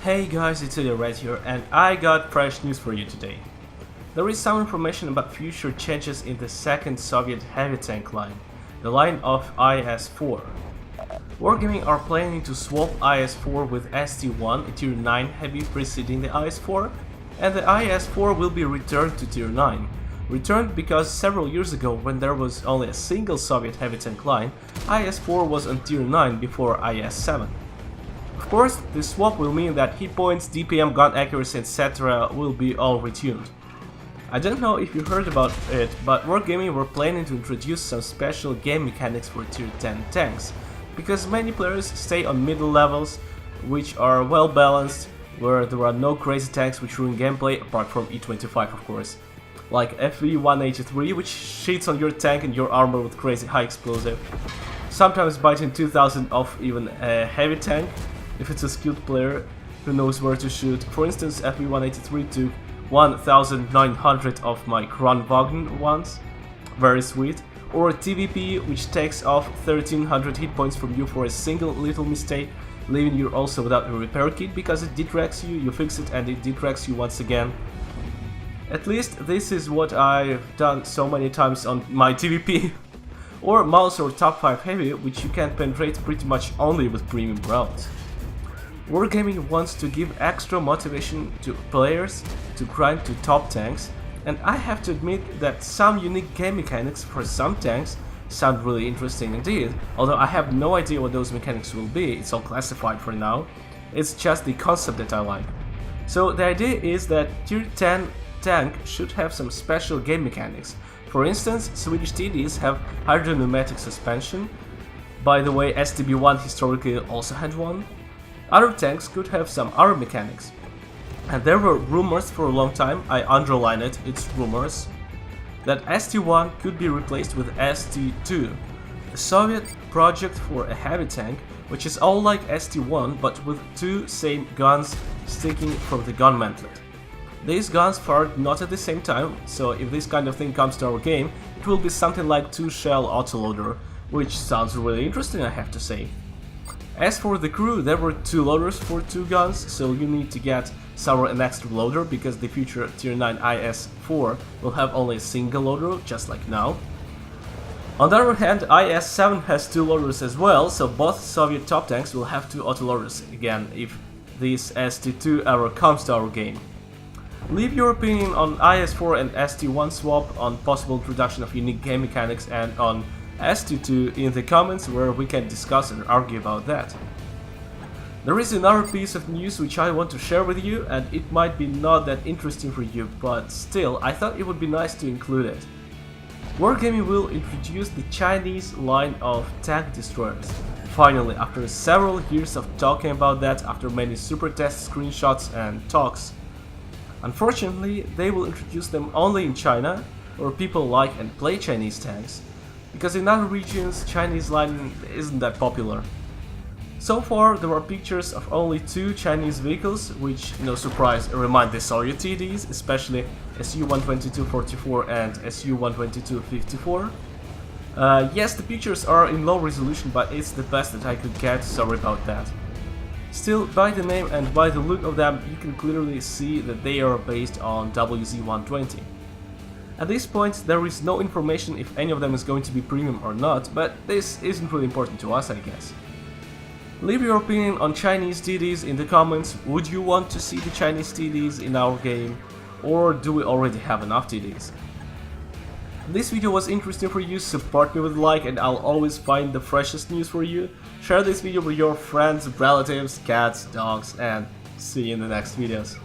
Hey guys, it's Red here, and I got fresh news for you today. There is some information about future changes in the second Soviet heavy tank line, the line of IS-4. Wargaming are planning to swap IS-4 with ST-1, a Tier 9 heavy preceding the IS-4, and the IS-4 will be returned to Tier 9. Returned because several years ago, when there was only a single Soviet heavy tank line, IS-4 was on Tier 9 before IS-7. Of course, this swap will mean that hit points, DPM, gun accuracy, etc. will be all retuned. I don't know if you heard about it, but Wargaming were planning to introduce some special game mechanics for Tier 10 tanks, because many players stay on middle levels, which are well balanced, where there are no crazy tanks which ruin gameplay, apart from E25 of course. Like FV-183, which cheats on your tank and your armor with crazy high explosive, sometimes biting 2000 off even a heavy tank, if it's a skilled player who knows where to shoot. For instance, FV-183 took 1900 of my Kronwagen once, very sweet. Or TVP, which takes off 1300 hit points from you for a single little mistake, leaving you also without a repair kit because it detracts you, you fix it and it detracts you once again. At least this is what I've done so many times on my TVP. Or Mouse or Top 5 Heavy, which you can penetrate pretty much only with premium rounds. Wargaming wants to give extra motivation to players to grind to top tanks, and I have to admit that some unique game mechanics for some tanks sound really interesting indeed, although I have no idea what those mechanics will be. It's all classified for now, it's just the concept that I like. So the idea is that Tier 10 tank should have some special game mechanics. For instance, Swedish TDs have hydropneumatic suspension. By the way, STB-1 historically also had one. Other tanks could have some other mechanics. And there were rumors for a long time, I underline it, it's rumors, that ST-1 could be replaced with ST-2, a Soviet project for a heavy tank, which is all like ST-1 but with two same guns sticking from the gun mantlet. These guns fired not at the same time, so if this kind of thing comes to our game, it will be something like 2-shell autoloader, which sounds really interesting, I have to say. As for the crew, there were 2 loaders for 2 guns, so you need to get somewhere an extra loader because the future Tier 9 IS-4 will have only a single loader, just like now. On the other hand, IS-7 has 2 loaders as well, so both Soviet top tanks will have 2 autoloaders again if this ST-2 ever comes to our game. Leave your opinion on IS-4 and ST-1 swap, on possible introduction of unique game mechanics, and on ST-2 in the comments, where we can discuss and argue about that. There is another piece of news which I want to share with you, and it might be not that interesting for you, but still, I thought it would be nice to include it. Wargaming will introduce the Chinese line of tank destroyers. Finally, after several years of talking about that, after many super test screenshots and talks. Unfortunately, they will introduce them only in China, where people like and play Chinese tanks, because in other regions Chinese line isn't that popular. So far there are pictures of only 2 Chinese vehicles, which, no surprise, remind the Soviet TDs, especially Su-122-44 and Su-122-54. Yes, the pictures are in low resolution, but it's the best that I could get, sorry about that. Still, by the name and by the look of them, you can clearly see that they are based on WZ-120. At this point, there is no information if any of them is going to be premium or not, but this isn't really important to us, I guess. Leave your opinion on Chinese TDs in the comments. Would you want to see the Chinese TDs in our game, or do we already have enough TDs? If this video was interesting for you, support me with a like and I'll always find the freshest news for you. Share this video with your friends, relatives, cats, dogs, and see you in the next videos.